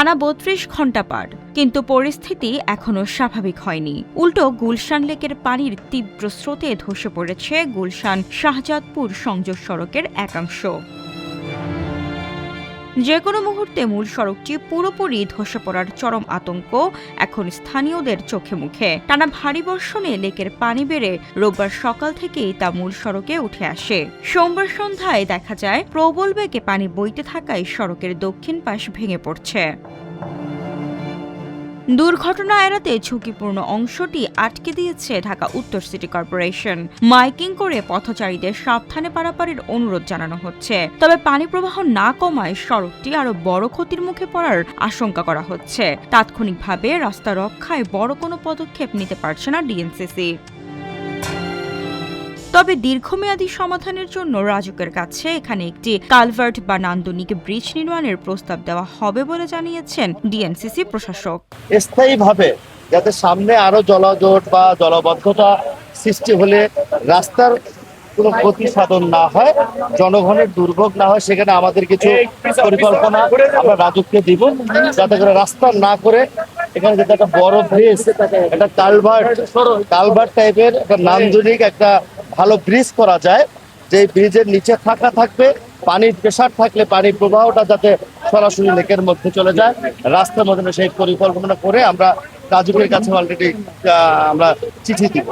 টানা ৩২ ঘণ্টা পার, কিন্তু পরিস্থিতি এখনো স্বাভাবিক হয়নি। উল্টো গুলশান লেকের পানির তীব্র স্রোতে ধসে পড়েছে গুলশান শাহজাদপুর সংযোগ সড়কের একাংশ। যে কোনো মুহূর্তে মূল সড়কটি পুরোপুরি ধসে পড়ার চরম আতঙ্ক এখন স্থানীয়দের চোখে মুখে। টানা ভারী বর্ষণে লেকের পানি বেড়ে রোববার সকাল থেকেই তা মূল সড়কে উঠে আসে। সোমবার সন্ধ্যায় দেখা যায় প্রবল বেগে পানি বইতে থাকায় সড়কের দক্ষিণ পাশ ভেঙে পড়ছে। দুর্ঘটনা এড়াতে ঝুঁকিপূর্ণ অংশটি আটকে দিয়েছে ঢাকা উত্তর সিটি কর্পোরেশন। মাইকিং করে পথচারীদের সাবধানে পারাপারের অনুরোধ জানানো হচ্ছে। তবে পানি প্রবাহ না কমায় সড়কটি আরো বড় ক্ষতির মুখে পড়ার আশঙ্কা করা হচ্ছে। তাৎক্ষণিকভাবে রাস্তা রক্ষায় বড় কোনো পদক্ষেপ নিতে পারছে না ডিএনসিসি। তবে দীর্ঘমেয়াদী সমাধানের জন্য রাজুকের কাছে এখানে একটি কালভার্ট বা নান্দনিক ব্রিজ নির্মাণের প্রস্তাব দেওয়া হবে বলে জানিয়েছেন ডিএনসিসি প্রশাসক। স্থায়ীভাবে যাতে সামনে আরো জলজট বা জলবদ্ধতা সৃষ্টি হলে রাস্তার কোনো ক্ষতি সাধন না হয়, জনগণের দুর্ভোগ না হয়, সেখানে আমাদের কিছু পরিকল্পনা আমরা রাজুককে দিব, যাতে করে রাস্তা না করে এখানে যাতে একটা বড় ব্রিজ, একটা কালভার্ট টাইপের একটা নান্দনিক একটা ভালো ব্রিজ করা যায়, যে ব্রিজের নিচে ফাঁকা থাকবে, পানির প্রেসার থাকলে পানির প্রবাহটা যাতে সরাসরি লেকের মধ্যে চলে যায়। রাস্তার মধ্যে সেই পরিকল্পনা করে আমরা রাজুকের কাছে অলরেডি আমরা চিঠি দিব।